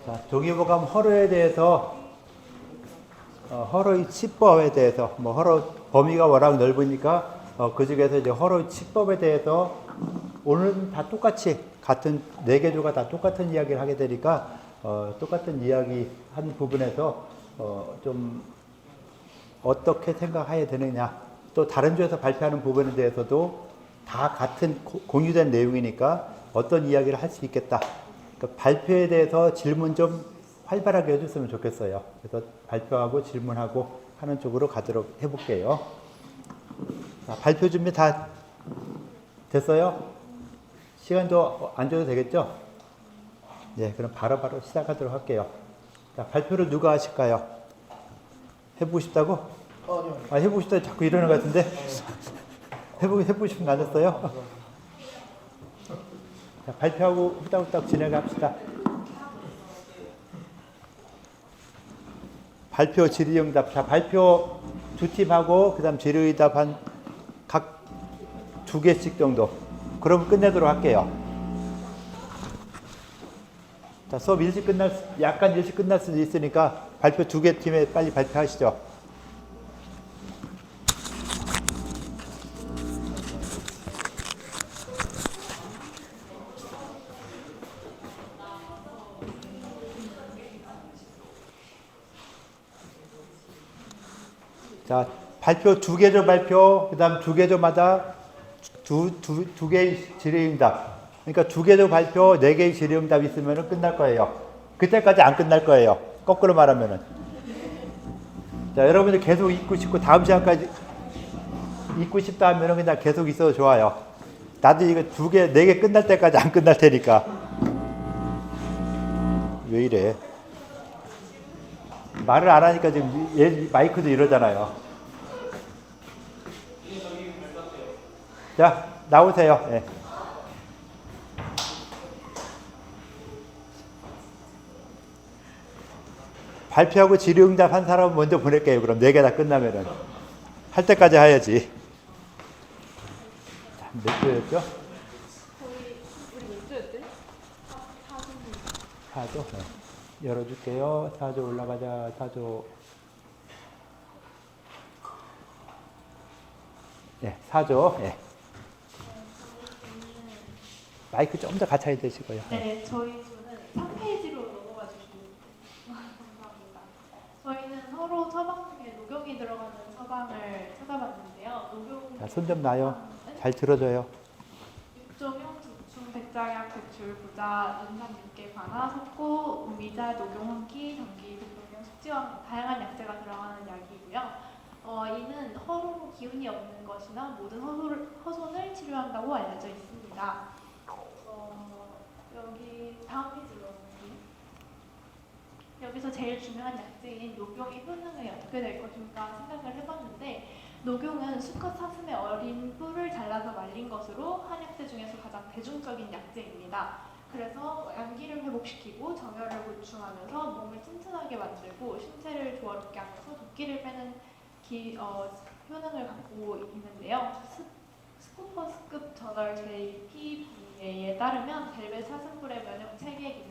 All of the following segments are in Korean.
자, 동의보감 허로에 대해서 허로의 치법에 대해서 허로 범위가 워낙 넓으니까 그 중에서 이제 허로의 치법에 대해서 오늘은 다 똑같이 같은 네 개 조가 다 똑같은 이야기를 하게 되니까 똑같은 이야기 한 부분에서 좀 어떻게 생각해야 되느냐, 또 다른 조에서 발표하는 부분에 대해서도 다 같은 공유된 내용이니까 어떤 이야기를 할 수 있겠다. 그러니까 발표에 대해서 질문 좀 활발하게 해줬으면 좋겠어요. 그래서 발표하고 질문하고 하는 쪽으로 가도록 해볼게요. 자, 발표 준비 다 됐어요? 시간도 안 줘도 되겠죠? 네, 그럼 바로바로 시작하도록 할게요. 자, 발표를 누가 하실까요? 해보고 싶다고? 아니요. 해보고 싶다 자꾸 이러는 것 같은데? 해보고 싶은 거 아니었어요? 자, 발표하고 후딱후딱 진행합시다. 발표 질의응답. 자, 발표 두 팀하고 그다음 질의응답 한 각 두 개씩 정도. 그러면 끝내도록 할게요. 자, 수업 약간 일찍 끝날 수도 있으니까 발표 두 개 팀에 빨리 발표하시죠. 자, 발표 두 개조 발표, 그 다음 두 개조마다 두 개의 질의응답. 그러니까 두 개조 발표, 네 개의 질의응답 있으면 끝날 거예요. 그때까지 안 끝날 거예요. 거꾸로 말하면은. 자, 여러분들 계속 있고 싶고 다음 시간까지 있고 싶다 하면은 그냥 계속 있어도 좋아요. 나도 이거 네 개 끝날 때까지 안 끝날 테니까. 왜 이래? 말을 안 하니까 지금 마이크도 이러잖아요. 자, 나오세요. 네. 발표하고 질의응답 한 사람 먼저 보낼게요. 그럼 네 개 다 끝나면은. 할 때까지 해야지. 자, 몇 조였죠? 우리 몇 조였대? 4조? 네. 열어줄게요. 4조 올라가자. 4조. 네, 4조. 네. 마이크 좀 더 가까이 대시고요. 네, 저희 조는 3페이지로 넘어가 주시면 감사합니다. 저희는 서로 처방 중에 녹용이 들어가는 처방을 찾아봤는데요. 녹용. 자, 손 좀 놔요. 잘 들어줘요. 육종용, 두충, 백장약, 배출, 부자, 눈산, 육개, 관아, 석고, 우미자, 녹용, 환기, 전기, 대통령, 숙지와 다양한 약재가 들어가는 약이고요. 이는 허로 기운이 없는 것이나 모든 허손을 치료한다고 알려져 있습니다. 여기 다음 페이지로 여기서 제일 중요한 약재인 녹용의 효능이 어떻게 될 것인가 생각을 해봤는데, 녹용은 수컷 사슴의 어린 뿔을 잘라서 말린 것으로 한약재 중에서 가장 대중적인 약재입니다. 그래서 양기를 회복시키고 정열을 보충하면서 몸을 튼튼하게 만들고 신체를 조화롭게 하면서 도끼를 빼는 효능을 갖고 있는데요. 스코퍼스급 저널 JPVA에 따르면 벨벳 사슴뿔의 면역 체계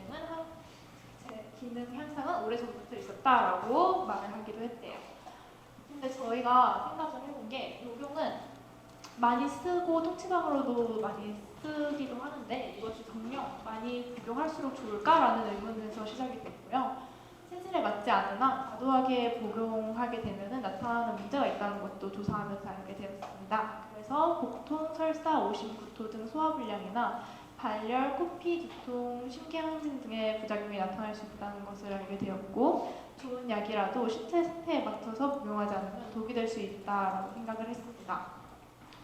기능 향상은 오래전부터 있었다라고 말을 하기도 했대요. 근데 저희가 생각을 해본 게, 녹용은 많이 쓰고 통치방으로도 많이 쓰기도 하는데 이것이 정녕 많이 복용할수록 좋을까라는 의문에서 시작이 됐고요. 체질에 맞지 않으나 과도하게 복용하게 되면 나타나는 문제가 있다는 것도 조사하면서 알게 되었습니다. 그래서 복통, 설사, 오심구토 등 소화불량이나 발열, 코피, 두통, 심계항진 등의 부작용이 나타날 수 있다는 것을 알게 되었고, 좋은 약이라도 신체 상태에 맞춰서 복용하지 않으면 독이 될 수 있다라고 생각을 했습니다.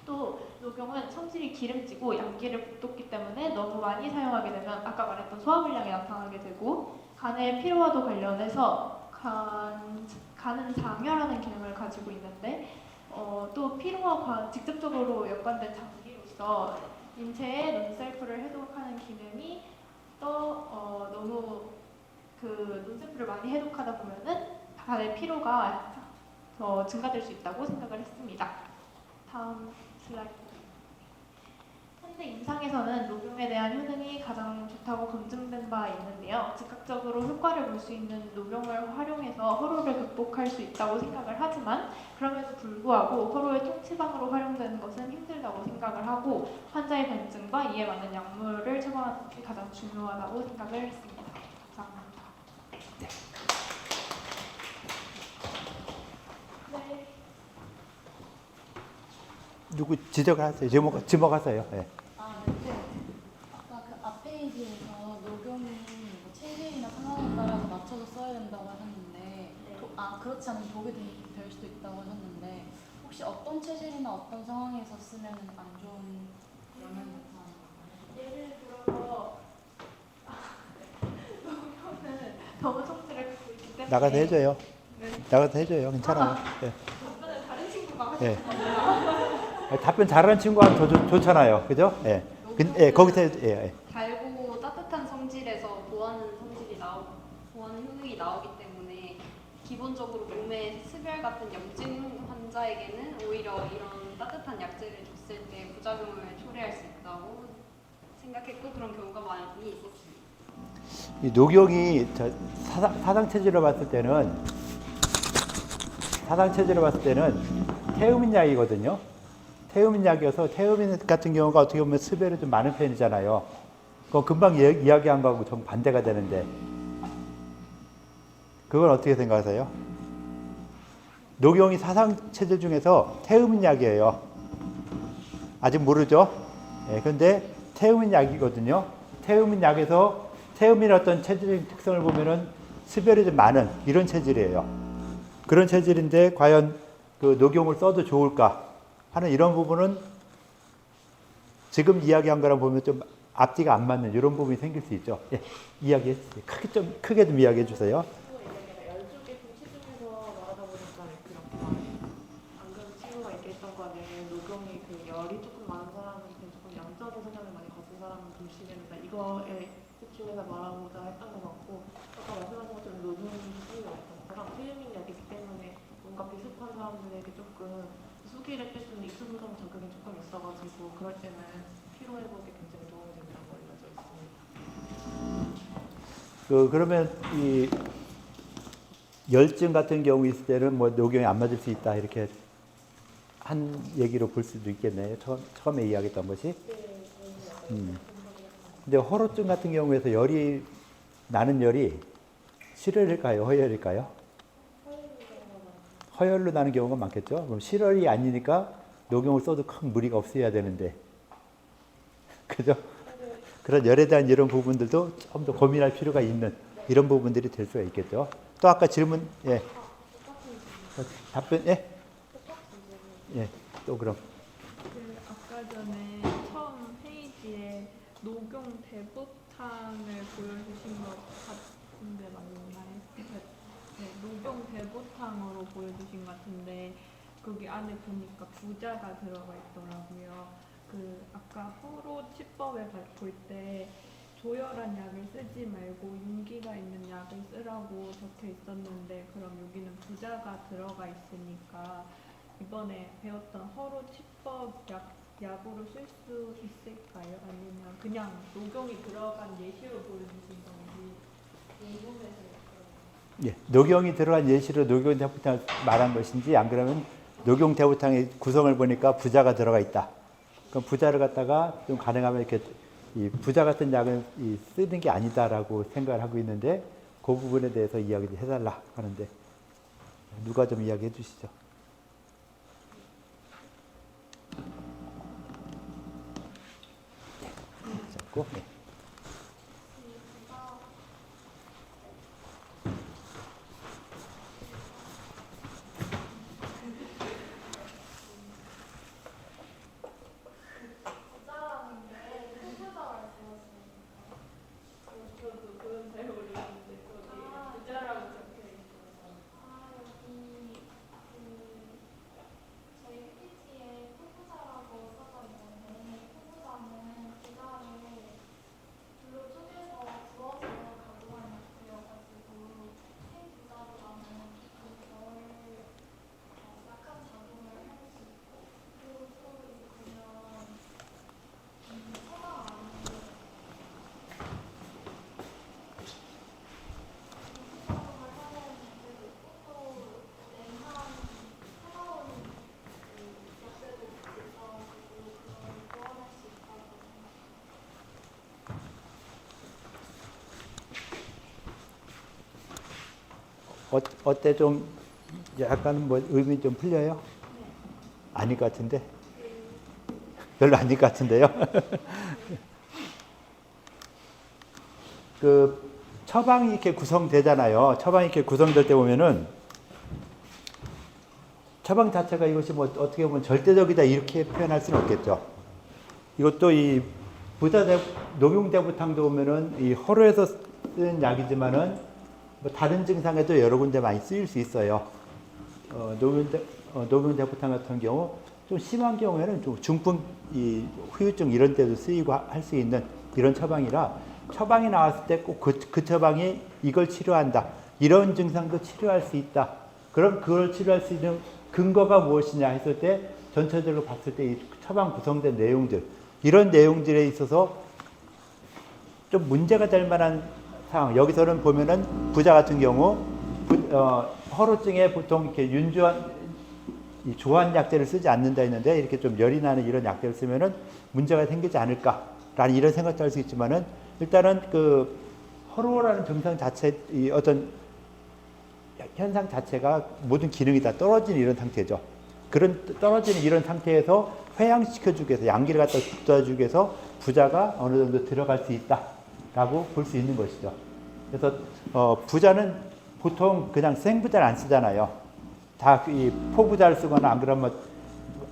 또 녹용은 성질이 기름지고 양기를 북돋기 때문에 너무 많이 사용하게 되면 아까 말했던 소화불량이 나타나게 되고, 간의 피로와도 관련해서 간은 장혈하는 기능을 가지고 있는데 또 피로와 직접적으로 연관된 장기로서 인체의 논셀프를 해독하는 기능이 또 너무 논셀프를 많이 해독하다 보면은 간의 피로가 더 증가될 수 있다고 생각을 했습니다. 다음 슬라이드. 현재 임상에서는 녹용에 대한 효능이 가장 좋다고 검증된 바 있는데요. 즉각적으로 효과를 볼 수 있는 녹용을 활용해서 허로를 극복할 수 있다고 생각을 하지만 그럼에도 불구하고 허로의 통치방으로 활용되는 것은 힘들다고 생각을 하고 환자의 변증과 이에 맞는 약물을 처방하는 것이 가장 중요하다고 생각을 했습니다. 감사합니다. 네. 누구 지적을 하세요? 지목하세요. 네. 네. 아까 그 앞 페이지에서 녹용이 뭐 체질이나 상황에 따라서 맞춰서 써야 된다고 하셨는데, 그렇지 않으면 독이 될 수도 있다고 하셨는데, 혹시 어떤 체질이나 어떤 상황에서 쓰면 안 좋은 영향이 나타나는 예를 들어서 녹용은 더무 성질을 갖고 있기 때문에 나가서 해줘요. 네. 나가서 해줘요. 괜찮아요. 네. 답변을 다른 친구가 네. 하셨잖아요. 답변 잘하는 친구가 더 좋잖아요. 그죠? 예. 예, 거기서 예. 달고 따뜻한 성질에서 보하는 효능이 나오기 때문에 기본적으로 몸에 습열 같은 염증 환자에게는 오히려 이런 따뜻한 약재를 줬을 때 부작용을 초래할 수 있다고 생각했고 그런 경우가 많이 있었습니다. 이 녹용이 사상 체질로 봤을 때는 태우민 약이거든요. 태우민 약이어서 태우민 같은 경우가 어떻게 보면 습열이 좀 많은 편이잖아요. 그거 금방 이야기한 거하고 정 반대가 되는데 그걸 어떻게 생각하세요? 녹용이 사상 체질 중에서 태우민 약이에요. 아직 모르죠? 예, 근데 태우민 약이거든요. 태우민 약에서 태우민 어떤 체질적 특성을 보면은 습열이 좀 많은 이런 체질이에요. 그런 체질인데 과연 그 녹용을 써도 좋을까 하는 이런 부분은 지금 이야기한 거랑 보면 좀 앞뒤가 안 맞는 이런 부분이 생길 수 있죠. 예, 이야기해 주세요. 크게 좀 이야기해 주세요. 열쪽에 체중에서 말하다 보니까 그렇게 방금 친구가 얘기했던 거는 녹용이 그 열이 조금 많은 사람한테 조금 양적인 성향을 많이 가진 사람은 조심해야 된다. 이거에 집중해서 말하고자 했던 것 같고 아까 말씀하신 것처럼 녹용이 수기가 있던 거랑 태유민 약이기 때문에 뭔가 비슷한 사람들에게 조금 수기를 뺄 수 있는 익숙성 적응이 조금 있어가지고 그럴 때는 피로 회복에 굉장히 도움이 된다고 알려져 있습니다. 그러면 이 열증 같은 경우 있을 때는 뭐 녹용이 안 맞을 수 있다 이렇게 한 얘기로 볼 수도 있겠네요. 처음에 이야기했던 것이. 근데 허로증 같은 경우에서 나는 열이 실혈일까요? 허혈일까요? 허혈로 나는 경우가 많겠죠. 그럼 실혈이 아니니까 녹용을 써도 큰 무리가 없어야 되는데, 그죠? 그런 열에 대한 이런 부분들도 좀 더 고민할 필요가 있는 이런 부분들이 될 수가 있겠죠. 또 아까 질문, 예. 답변, 예? 예, 또 그럼. 그 아까 전에 처음 페이지에 녹용 대보탕을 보여주신 것 같은데 맞나요? 네, 녹용 대보탕으로 보여주신 것 같은데 거기 안에 보니까 부자가 들어가 있더라고요. 그 아까 호로 치법에 볼 때 조열한 약을 쓰지 말고 윤기가 있는 약을 쓰라고 적혀 있었는데 그럼 여기는 부자가 들어가 있으니까 이번에 배웠던 허로 치법 약으로 쓸 수 있을까요? 아니면 그냥 녹용이 들어간 예시로 보여주신 건지 궁금해서 예, 녹용이 들어간 예시로 녹용 대보탕을 말한 것인지 안 그러면 녹용 대보탕의 구성을 보니까 부자가 들어가 있다. 그럼 부자를 갖다가 좀 가능하면 이렇게 이 부자 같은 약을 쓰는 게 아니다라고 생각을 하고 있는데 그 부분에 대해서 이야기를 해달라 하는데 누가 좀 이야기해 주시죠. 잡고. 네. 저희 페이지에 후보자라고 써져 있는데 후보자는 부자를 어때 좀 약간 뭐 의미 좀 풀려요? 아닐 것 같은데 별로 아닐 것 같은데요. 그 처방이 이렇게 구성되잖아요. 처방이 이렇게 구성될 때 보면은 처방 자체가 이것이 뭐 어떻게 보면 절대적이다 이렇게 표현할 수는 없겠죠. 이것도 이 녹용대부탕도 보면은 이 허로에서 쓰는 약이지만은 뭐 다른 증상에도 여러 군데 많이 쓰일 수 있어요. 녹용대부탕 같은 경우 좀 심한 경우에는 좀 중풍, 이 후유증 이런 때도 쓰이고 할 수 있는 이런 처방이라 처방이 나왔을 때 꼭 그 처방이 이걸 치료한다. 이런 증상도 치료할 수 있다. 그럼 그걸 치료할 수 있는 근거가 무엇이냐 했을 때 전체적으로 봤을 때 이 처방 구성된 내용들 이런 내용들에 있어서 좀 문제가 될 만한 상황. 여기서는 보면은 부자 같은 경우 허로증에 보통 이렇게 이 조한 약제를 쓰지 않는다 했는데 이렇게 좀 열이 나는 이런 약제를 쓰면은 문제가 생기지 않을까라는 이런 생각도 할 수 있지만은 일단은 그 허로라는 증상 자체 이 어떤 현상 자체가 모든 기능이 다 떨어지는 이런 상태죠. 그런 떨어지는 이런 상태에서 회양시켜주기 위해서 양기를 갖다 붙여주기 위해서 부자가 어느 정도 들어갈 수 있다라고 볼 수 있는 것이죠. 그래서 부자는 보통 그냥 생부자를 안 쓰잖아요. 다 이 포부자를 쓰거나 안 그러면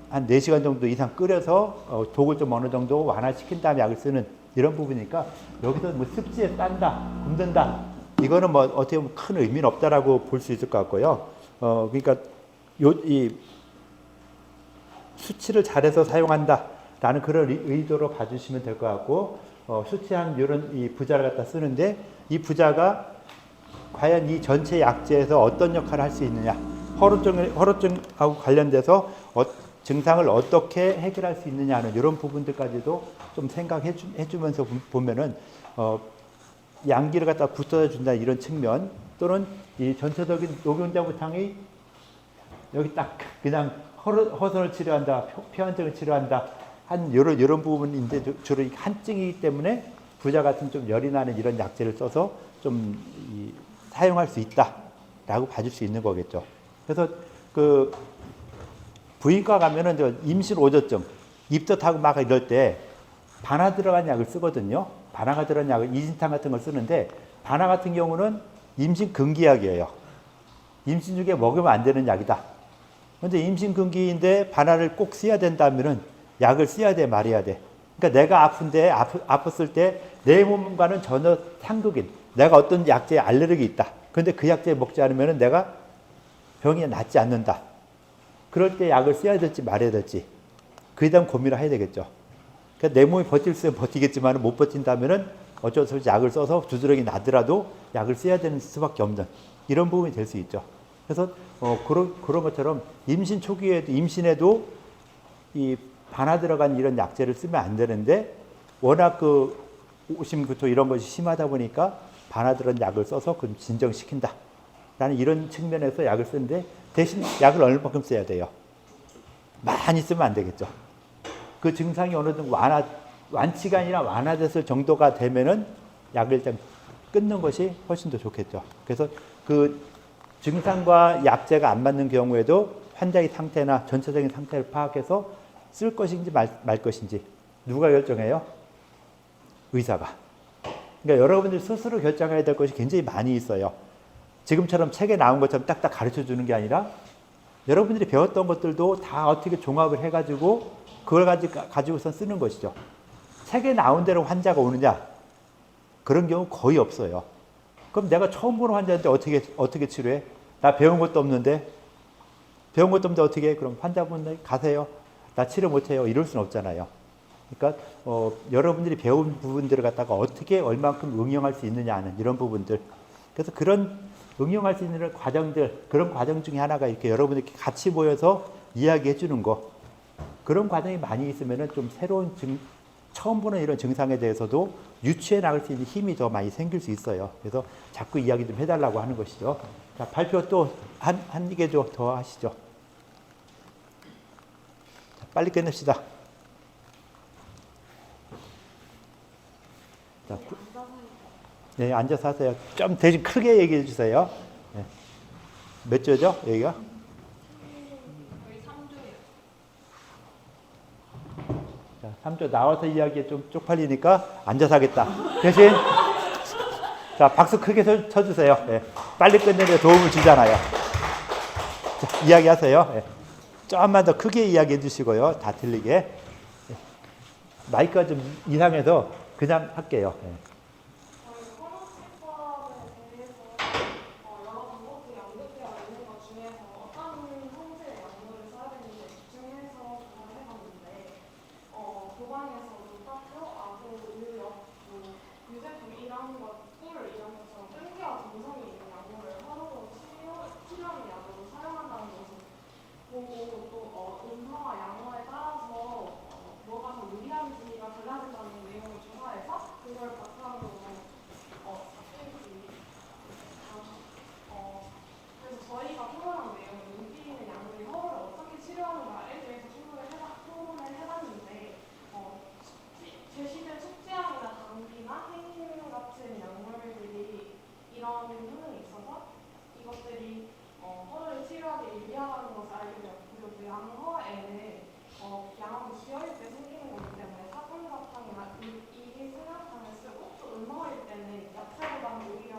한 4시간 정도 이상 끓여서 독을 좀 어느 정도 완화시킨 다음에 약을 쓰는 이런 부분이니까 여기서 뭐 습지에 싼다, 굽는다 이거는 뭐 어떻게 보면 큰 의미는 없다라고 볼 수 있을 것 같고요. 그러니까 이 수치를 잘해서 사용한다라는 그런 의도로 봐주시면 될 것 같고 수치한 이런 이 부자를 갖다 쓰는데 이 부자가 과연 이 전체 약제에서 어떤 역할을 할 수 있느냐 허로증하고 관련돼서 증상을 어떻게 해결할 수 있느냐 하는 이런 부분들까지도 좀 생각해 주면서 보면은 양기를 갖다 붙여 준다 이런 측면 또는 이 전체적인 녹용자부탕이 여기 딱 그냥 허선을 치료한다, 폐환증을 치료한다 한 이런 부분인데 주로 한증이기 때문에 부자 같은 좀 열이 나는 이런 약제를 써서 좀 사용할 수 있다라고 봐줄 수 있는 거겠죠. 그래서 그 부인과 가면은 임신 오저증, 입덧하고 막 이럴 때 반화 들어간 약을 쓰거든요. 반화가 들어간 약을 이진탕 같은 걸 쓰는데 반화 같은 경우는 임신 금기약이에요. 임신 중에 먹으면 안 되는 약이다. 그런데 임신 금기인데 반화를 꼭 써야 된다면은 약을 써야 돼, 말해야 돼. 그러니까 내가 아픈데 아팠을 때 내 몸과는 전혀 상극인 내가 어떤 약제에 알레르기 있다. 그런데 그 약제 먹지 않으면은 내가 병이 낫지 않는다. 그럴 때 약을 써야 될지 말아야 될지 그에 대한 고민을 해야 되겠죠. 그러니까 내 몸이 버틸 수 있으면 버티겠지만 못 버틴다면은 어쩔 수 없이 약을 써서 두드러기 나더라도 약을 써야 되는 수밖에 없는 이런 부분이 될 수 있죠. 그래서 그런 것처럼 임신 초기에도 임신에도 이 반화 들어간 이런 약제를 쓰면 안 되는데 워낙 그 오심구토 이런 것이 심하다 보니까 반화 들어간 약을 써서 그럼 진정시킨다. 라는 이런 측면에서 약을 쓰는데 대신 약을 얼마만큼 써야 돼요? 많이 쓰면 안 되겠죠. 그 증상이 어느 정도 완치가 아니라 완화됐을 정도가 되면은 약을 일단 끊는 것이 훨씬 더 좋겠죠. 그래서 그 증상과 약제가 안 맞는 경우에도 환자의 상태나 전체적인 상태를 파악해서 쓸 것인지 말 것인지 누가 결정해요? 의사가. 그러니까 여러분들이 스스로 결정해야 될 것이 굉장히 많이 있어요. 지금처럼 책에 나온 것처럼 딱딱 가르쳐 주는 게 아니라 여러분들이 배웠던 것들도 다 어떻게 종합을 해가지고 그걸 가지고서 쓰는 것이죠. 책에 나온 대로 환자가 오느냐? 그런 경우 거의 없어요. 그럼 내가 처음 보는 환자한테 어떻게 치료해? 나 배운 것도 없는데 어떻게 해? 그럼 환자분 가세요. 나 치료 못해요. 이럴 수는 없잖아요. 그러니까 여러분들이 배운 부분들을 갖다가 어떻게 얼만큼 응용할 수 있느냐 하는 이런 부분들. 그래서 그런 응용할 수 있는 과정들, 그런 과정 중에 하나가 이렇게 여러분들이 같이 모여서 이야기해 주는 거. 그런 과정이 많이 있으면은 좀 새로운 처음 보는 이런 증상에 대해서도 유추해 나갈 수 있는 힘이 더 많이 생길 수 있어요. 그래서 자꾸 이야기 좀 해달라고 하는 것이죠. 자, 발표 또 한 개 더 하시죠. 자, 빨리 끝냅시다. 자, 네, 앉아서 하세요. 좀 대신 크게 얘기해 주세요. 네. 몇 조죠? 여기가? 저희 3조예요. 자, 3조 나와서 이야기에 좀 쪽팔리니까 앉아서 하겠다. 대신 자, 박수 크게 쳐주세요. 예. 빨리 끝내는 도움을 주잖아요. 자, 이야기하세요. 예. 조금만 더 크게 이야기해 주시고요. 다 들리게. 예. 마이크가 좀 이상해서 그냥 할게요. 예. 저희 헌옷집법에 대해서 여러 방법들이 언급되어 있는 것 중에서 어떤 성질의 약물을 써야 되는지 집중해서 조사를 해봤는데 도방에서도 파표, 아구, 우유역, 유제품 이런 것, 꿀 이런 것처럼 끈기와 동성이 있는 약물을 화로로 치료하는 약으로 사용한다는 것을 보고 또 음성과 양호에 따라서 뭐가 더 유리한지가 달라진다는 내용을 조사해서 그걸 바탕으로 그래서 저희가 토론한 내용은 눈기 있는 약물이 허를 어떻게 치료하는가에 대해서 토론을 해봤는데 제시된 숙지향이나 당비나 해인 같은 약물들이 이런 효능이 있어서 이것들이 허를 치료하기 유리하다는 것을 알게 되었고 그리고 양허에는 양하고 기혈일 때 생기는 거기 때문에 사분사탕이나 이리승화탕을 쓰고 또 음허일 때는 야채보다는 오히려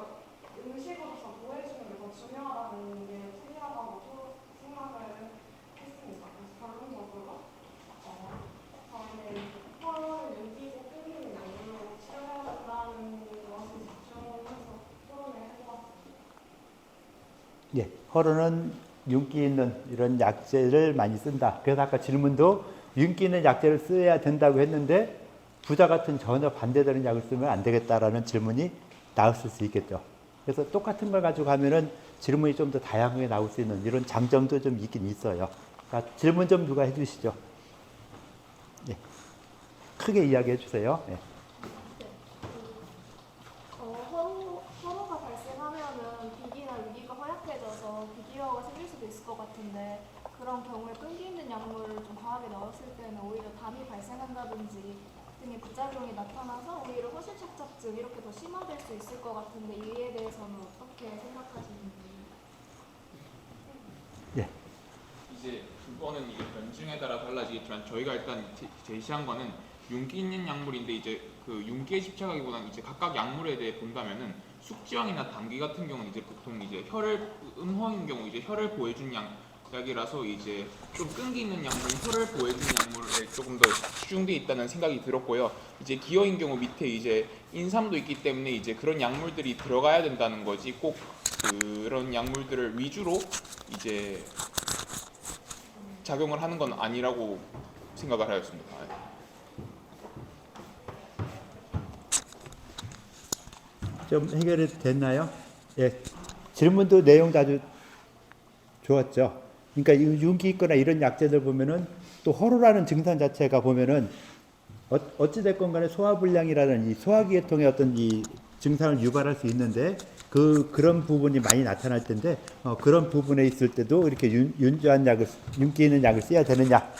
음식으로서 보호해주는 게 더 중요하다는 게 틀리하다고 생각을 했습니다. 그래서 결론적으로 저희는 혈을 눈끼고 끊기는 약물로 치료해야 된다는 것에 집중해서 토론을 해보았습니다. 예, 허로는 윤기 있는 이런 약재를 많이 쓴다. 그래서 아까 질문도 윤기 있는 약재를 써야 된다고 했는데 부자 같은 전혀 반대되는 약을 쓰면 안 되겠다라는 질문이 나왔을 수 있겠죠. 그래서 똑같은 걸 가지고 가면은 질문이 좀 더 다양하게 나올 수 있는 이런 장점도 좀 있긴 있어요. 자, 질문 좀 누가 해주시죠. 예. 크게 이야기해 주세요. 예. 허로가 발생하면은 비기나 유기가 허약해져서 비기화가 생길 수도 있을 것 같은데 그런 경우에 끈기 있는 약물을 좀 과하게 넣었을 때는 오히려 담이 발생한다든지 등의 부작용이 나타나서 오히려 허실착잡증 이렇게 더 심화될 수 있을 것 같은데 이에 대해서는 어떻게 생각하시는지? 예. 이제 그거는 이제 변증에 따라 달라지겠지만 저희가 일단 제시한 거는 윤기 있는 약물인데 이제 그 윤기에 집착하기보다는 이제 각각 약물에 대해 본다면은 숙지황이나 당귀 같은 경우는 이제 보통 이제 혈을 음허인 경우 이제 혈을 보호해준 약이라서 이제 좀 끈기 있는 약물은 혈을 보호해준 약물에 조금 더 집중돼 있다는 생각이 들었고요. 이제 기어인 경우 밑에 이제 인삼도 있기 때문에 이제 그런 약물들이 들어가야 된다는 거지 꼭 그런 약물들을 위주로 이제 작용을 하는 건 아니라고 생각을 하였습니다. 좀 해결이 됐나요? 예. 질문도 내용도 아주 좋았죠. 그러니까 윤기 있거나 이런 약재들 보면은 또 허로라는 증상 자체가 보면은 어찌 됐건 간에 소화불량이라는 이 소화기계통의 어떤 이 증상을 유발할 수 있는데 그런 부분이 많이 나타날 텐데 그런 부분에 있을 때도 이렇게 윤기한 약을 윤기 있는 약을 써야 되느냐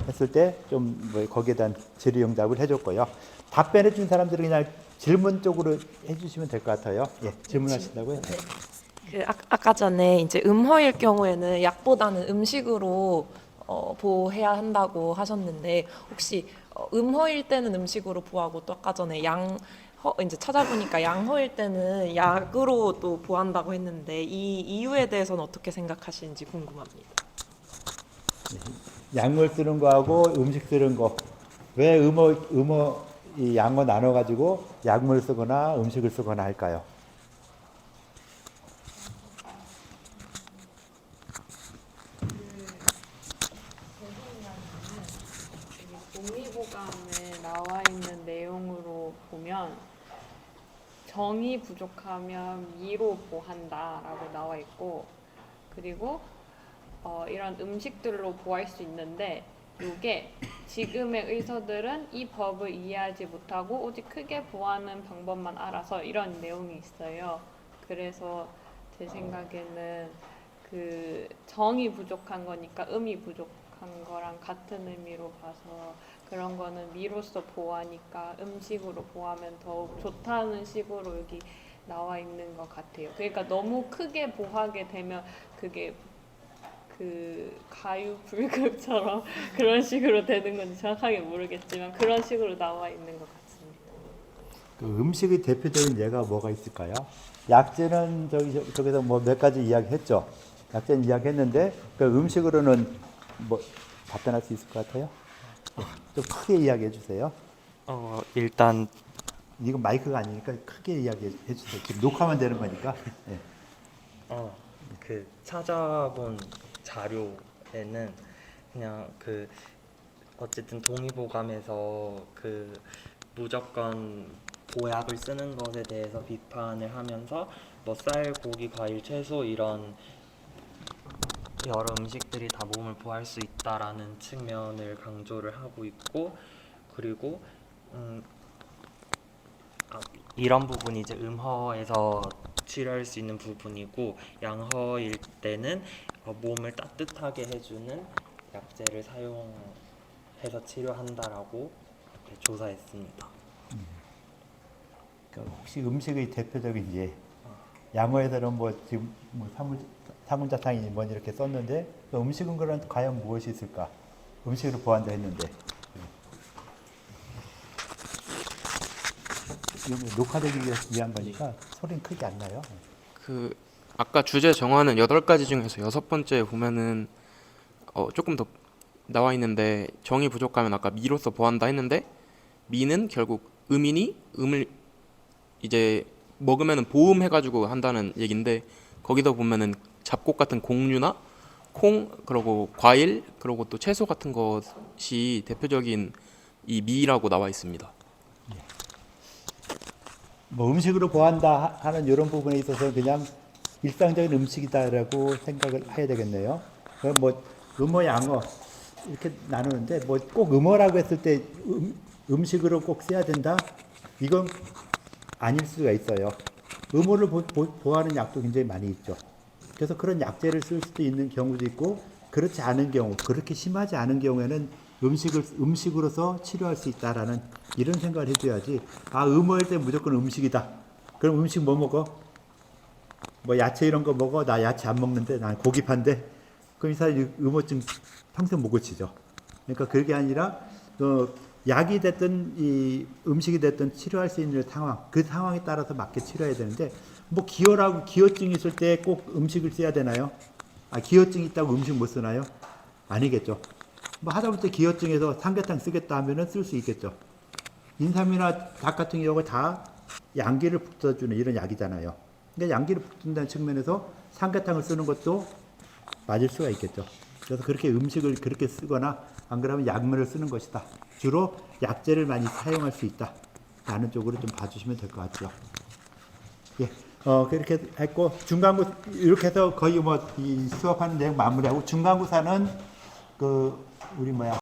했을 때 좀 뭐 거기에 대한 질의응답을 해줬고요. 답변해 준 사람들은 그냥 질문 쪽으로 해주시면 될 것 같아요. 예, 질문하신다고요? 네. 아까 전에 이제 음허일 경우에는 약보다는 음식으로 보호해야 한다고 하셨는데 혹시 음허일 때는 음식으로 보호하고 또 아까 전에 이제 찾아보니까 양허일 때는 약으로 또 보호한다고 했는데 이 이유에 대해서는 어떻게 생각하시는지 궁금합니다. 약물 쓰는 거하고 음식 쓰는 거 왜 음어 이 양어 나눠 가지고 약물 쓰거나 음식을 쓰거나 할까요? 동의보감에 나와 있는 내용으로 보면 정이 부족하면 미로 보한다라고 나와 있고 그리고 이런 음식들로 보호할 수 있는데 이게 지금의 의사들은 이 법을 이해하지 못하고 오직 크게 보호하는 방법만 알아서 이런 내용이 있어요. 그래서 제 생각에는 그 정이 부족한 거니까 음이 부족한 거랑 같은 의미로 봐서 그런 거는 미로써 보호하니까 음식으로 보호하면 더욱 좋다는 식으로 여기 나와 있는 것 같아요. 그러니까 너무 크게 보하게 되면 그게 그 가유불급처럼 그런 식으로 되는 건지 정확하게 모르겠지만 그런 식으로 나와 있는 것 같습니다. 그 음식의 대표적인 예가 뭐가 있을까요? 약재는 저기서 뭐 몇 가지 이야기했죠. 약재는 이야기했는데 그 음식으로는 뭐 답변할 수 있을 것 같아요? 좀 크게 이야기해 주세요. 일단 이거 마이크가 아니니까 크게 이야기해 주세요. 지금 녹화만 되는 거니까. 네. 그 찾아본 자료에는 그냥 그 어쨌든 동의보감에서 그 무조건 보약을 쓰는 것에 대해서 비판을 하면서 뭐 쌀, 고기, 과일, 채소 이런 여러 음식들이 다 몸을 보호할 수 있다라는 측면을 강조를 하고 있고, 그리고 이런 부분이 이제 음허에서 치료할 수 있는 부분이고, 양허일 때는 몸을 따뜻하게 해주는 약재를 사용해서 치료한다라고 조사했습니다. 혹시 음식의 대표적인 예, 양어에서는 뭐 지금 뭐 사문자탕이 뭐 이렇게 썼는데 그 음식은 그런 과연 무엇이 있을까? 음식으로 보완다 했는데 이거 녹화되기 위한 거니까 소리는 크게 안 나요. 그 아까 주제 정하는 8가지 중에서 6번째 보면은 조금 더 나와 있는데 정이 부족하면 아까 미로서 보한다 했는데 미는 결국 음이니 음을 이제 먹으면은 보음해가지고 한다는 얘긴데 거기서 보면은 잡곡 같은 곡류나 콩 그리고 과일 그리고 또 채소 같은 것이 대표적인 이 미라고 나와 있습니다. 뭐 음식으로 보한다 하는 이런 부분에 있어서 그냥 일상적인 음식이다라고 생각을 해야 되겠네요. 그럼 뭐 음어 양어 이렇게 나누는데 뭐 꼭 음어라고 했을 때 음식으로 꼭 써야 된다? 이건 아닐 수가 있어요. 음어를 보호하는 약도 굉장히 많이 있죠. 그래서 그런 약재를 쓸 수도 있는 경우도 있고 그렇지 않은 경우, 그렇게 심하지 않은 경우에는 음식으로서 치료할 수 있다라는 이런 생각을 해줘야지. 아, 음어일 때 무조건 음식이다. 그럼 음식 뭐 먹어? 뭐 야채 이런 거 먹어? 나 야채 안 먹는데 난 고기파인데. 그럼 이 사람이 음어증 평생 못 고치죠. 그러니까 그게 아니라 약이 됐든 이 음식이 됐든 치료할 수 있는 상황, 그 상황에 따라서 맞게 치료해야 되는데 뭐 기혈하고 기혈증이 있을 때 꼭 음식을 써야 되나요? 아, 기혈증이 있다고 음식 못 쓰나요? 아니겠죠. 뭐 하다못해 기혈증에서 삼계탕 쓰겠다 하면은 쓸 수 있겠죠. 인삼이나 닭 같은 경우가 다 양기를 북돋주는 이런 약이잖아요. 그러니까 양기를 북돋는다는 측면에서 삼계탕을 쓰는 것도 맞을 수가 있겠죠. 그래서 그렇게 음식을 그렇게 쓰거나 안 그러면 약물을 쓰는 것이다. 주로 약재를 많이 사용할 수 있다. 라는 쪽으로 좀 봐주시면 될 것 같죠. 예, 그렇게 했고 중간고 이렇게 해서 거의 뭐 이 수업하는 내용 마무리하고 중간고사는 그 우리 뭐야